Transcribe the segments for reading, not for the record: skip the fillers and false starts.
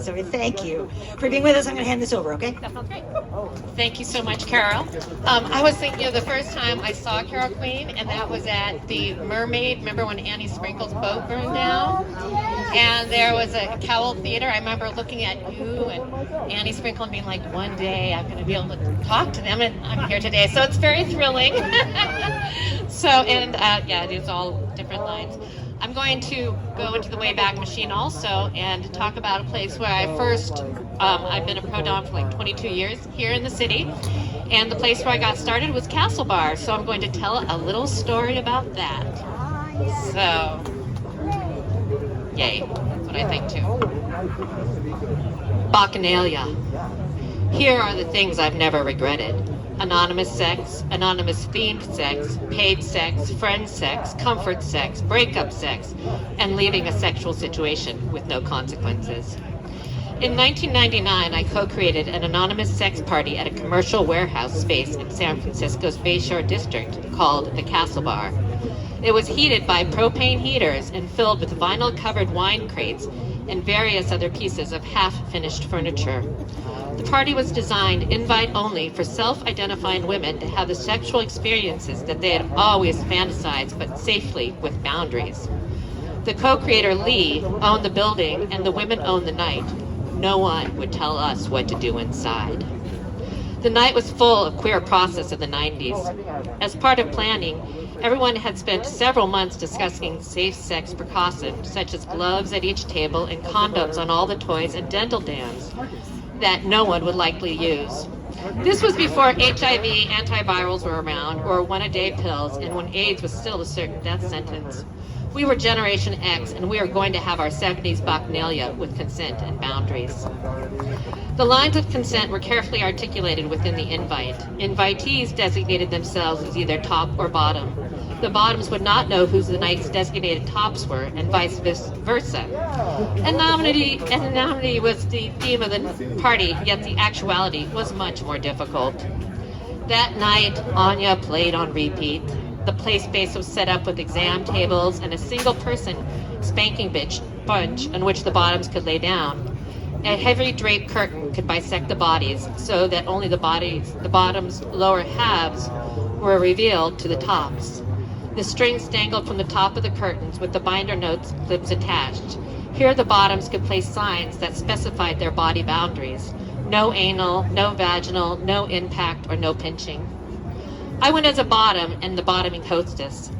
So thank you for being with us. I'm going to hand this over, okay? That sounds great. Thank you so much, Carol. I was thinking of the first time I saw Carol Queen, and that was at the Mermaid. Remember when Annie Sprinkle's boat burned down? And there was a Cowell Theater. I remember looking at you and Annie Sprinkle and being like, one day I'm going to be able to talk to them, and I'm here today. So it's very thrilling. Yeah, it is all different lines. I'm going to go into the Wayback Machine also and talk about a place where I've been a pro dom for like 22 years here in the city. And the place where I got started was Castle Bar. So I'm going to tell a little story about that. So, yay, that's what I think too. Bacchanalia. Here are the things I've never regretted. Anonymous sex, anonymous themed sex, paid sex, friend sex, comfort sex, breakup sex, and leaving a sexual situation with no consequences. In 1999, I co-created an anonymous sex party at a commercial warehouse space in San Francisco's Bayshore district called the Castle Bar. It was heated by propane heaters and filled with vinyl-covered wine crates and various other pieces of half-finished furniture. The party was designed invite-only for self-identifying women to have the sexual experiences that they had always fantasized, but safely with boundaries. The co-creator, Lee, owned the building and the women owned the night. No one would tell us what to do inside. The night was full of queer process of the 90s. As part of planning, everyone had spent several months discussing safe sex precautions, such as gloves at each table and condoms on all the toys and dental dams that no one would likely use. This was before HIV antivirals were around, or one-a-day pills, and when AIDS was still a certain death sentence. We were Generation X, and we were going to have our 70s Bacchanalia with consent and boundaries. The lines of consent were carefully articulated within the invite. Invitees designated themselves as either top or bottom. The bottoms would not know who the night's designated tops were, and vice versa. Anonymity was the theme of the party, yet the actuality was much more difficult. That night, Anya played on repeat. The play space was set up with exam tables and a single-person spanking bunch on which the bottoms could lay down. A heavy draped curtain could bisect the bodies so that only the bottom's lower halves were revealed to the tops. The strings dangled from the top of the curtains with the binder notes clips attached. Here the bottoms could place signs that specified their body boundaries. No anal, no vaginal, no impact, or no pinching. I went as a bottom and the bottoming hostess.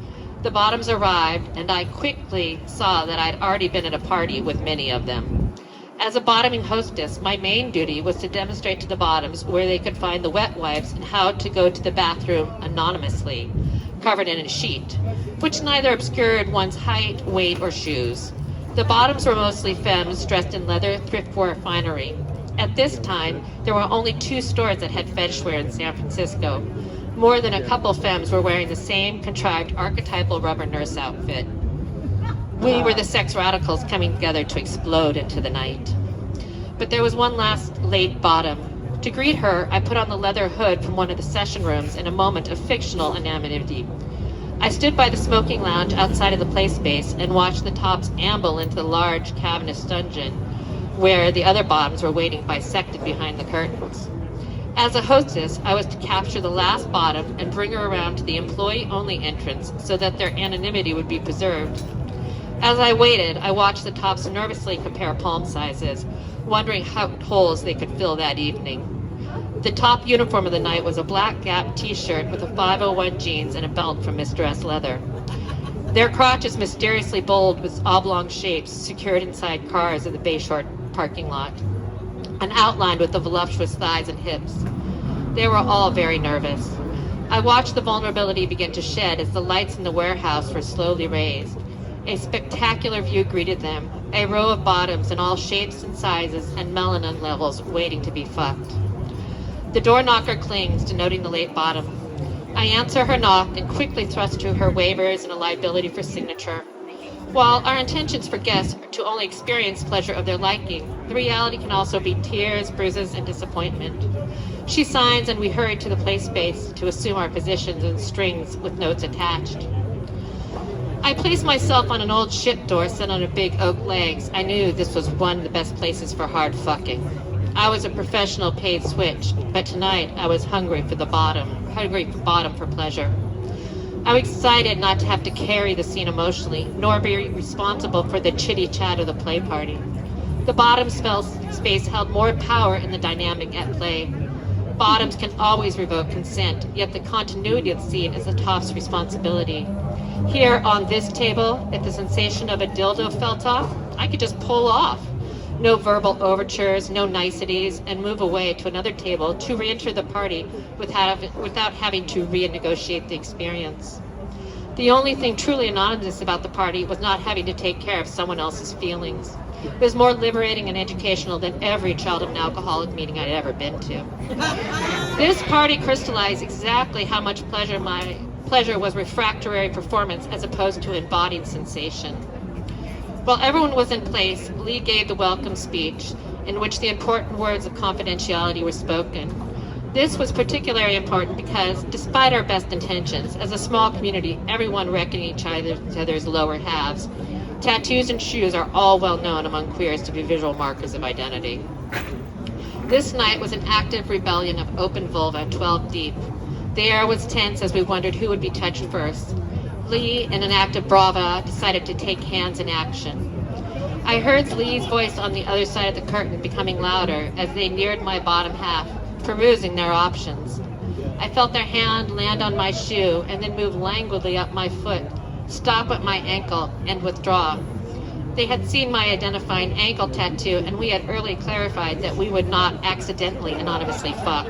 The bottoms arrived, and I quickly saw that I'd already been at a party with many of them. As a bottoming hostess, my main duty was to demonstrate to the bottoms where they could find the wet wipes and how to go to the bathroom anonymously, covered in a sheet, which neither obscured one's height, weight, or shoes. The bottoms were mostly femmes dressed in leather thrift wear finery. At this time, there were only 2 stores that had fetish wear in San Francisco. More than a couple femmes were wearing the same contrived archetypal rubber nurse outfit. We were the sex radicals coming together to explode into the night. But there was one last late bottom. To greet her, I put on the leather hood from one of the session rooms in a moment of fictional anonymity. I stood by the smoking lounge outside of the play space and watched the tops amble into the large cavernous dungeon where the other bottoms were waiting bisected behind the curtains. As a hostess, I was to capture the last bottom and bring her around to the employee-only entrance so that their anonymity would be preserved. As I waited, I watched the tops nervously compare palm sizes, wondering how holes they could fill that evening. The top uniform of the night was a black Gap t-shirt with a 501 jeans and a belt from Mistress Leather. Their crotches mysteriously bold with oblong shapes secured inside cars in the Bayshore parking lot, and outlined with the voluptuous thighs and hips. They were all very nervous. I watched the vulnerability begin to shed as the lights in the warehouse were slowly raised. A spectacular view greeted them, a row of bottoms in all shapes and sizes and melanin levels waiting to be fucked. The door knocker clings, denoting the late bottom. I answer her knock and quickly thrust to her waivers and a liability for signature. While our intentions for guests are to only experience pleasure of their liking, the reality can also be tears, bruises, and disappointment. She signs, and we hurry to the play space to assume our positions and strings with notes attached. I placed myself on an old ship door set on a big oak legs. I knew this was one of the best places for hard fucking. I was a professional paid switch, but tonight I was hungry for bottom for pleasure. I was excited not to have to carry the scene emotionally, nor be responsible for the chitty chat of the play party. The bottom space held more power in the dynamic at play. Bottoms can always revoke consent, yet the continuity of the scene is the top's responsibility. Here on this table, if the sensation of a dildo felt off, I could just pull off. No verbal overtures, no niceties, and move away to another table to re-enter the party without having to renegotiate the experience. The only thing truly anonymous about the party was not having to take care of someone else's feelings. It was more liberating and educational than every child of an alcoholic meeting I'd ever been to. This party crystallized exactly how much my pleasure was refractory performance as opposed to embodied sensation. While everyone was in place, Lee gave the welcome speech, in which the important words of confidentiality were spoken. This was particularly important because, despite our best intentions, as a small community, everyone reckoned each other's lower halves. Tattoos and shoes are all well known among queers to be visual markers of identity. This night was an active rebellion of open vulva, 12 deep. The air was tense as we wondered who would be touched first. Lee, in an act of bravado, decided to take hands in action. I heard Lee's voice on the other side of the curtain becoming louder as they neared my bottom half, perusing their options. I felt their hand land on my shoe and then move languidly up my foot, stop at my ankle, and withdraw. They had seen my identifying ankle tattoo, and we had early clarified that we would not accidentally anonymously fuck.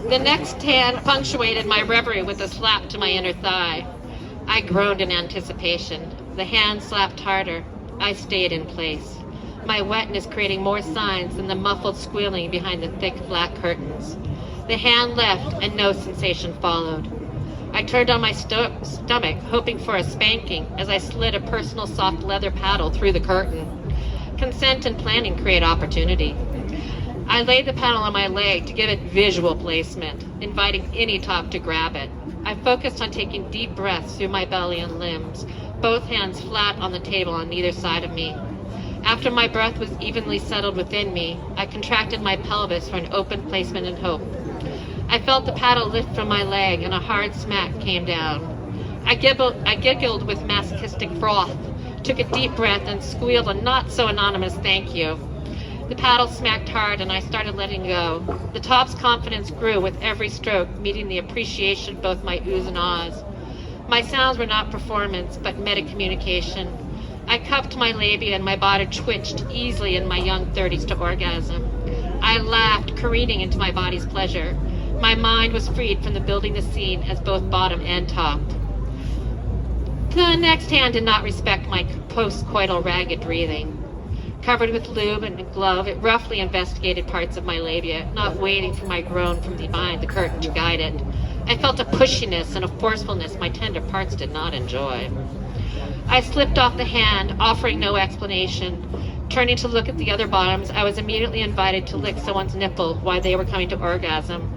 The next hand punctuated my reverie with a slap to my inner thigh. I groaned in anticipation. The hand slapped harder. I stayed in place, my wetness creating more signs than the muffled squealing behind the thick black curtains. The hand left, and no sensation followed. I turned on my stomach, hoping for a spanking, as I slid a personal soft leather paddle through the curtain. Consent and planning create opportunity. I laid the paddle on my leg to give it visual placement, inviting any top to grab it. I focused on taking deep breaths through my belly and limbs, both hands flat on the table on either side of me. After my breath was evenly settled within me, I contracted my pelvis for an open placement and hope. I felt the paddle lift from my leg and a hard smack came down. I giggled with masochistic froth, took a deep breath and squealed a not so anonymous thank you. The paddle smacked hard and I started letting go. The top's confidence grew with every stroke, meeting the appreciation of both my oohs and ahs. My sounds were not performance, but meta-communication. I cupped my labia and my body twitched easily in my young 30s to orgasm. I laughed, careening into my body's pleasure. My mind was freed from the building the scene as both bottom and top. The next hand did not respect my post-coital ragged breathing. Covered with lube and a glove, it roughly investigated parts of my labia, not waiting for my groan from behind the curtain to guide it. I felt a pushiness and a forcefulness my tender parts did not enjoy. I slipped off the hand, offering no explanation. Turning to look at the other bottoms, I was immediately invited to lick someone's nipple while they were coming to orgasm.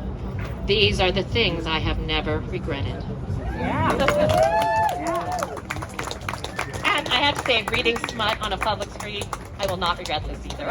These are the things I have never regretted. And I have to say, reading smut on a public street, I will not regret this either.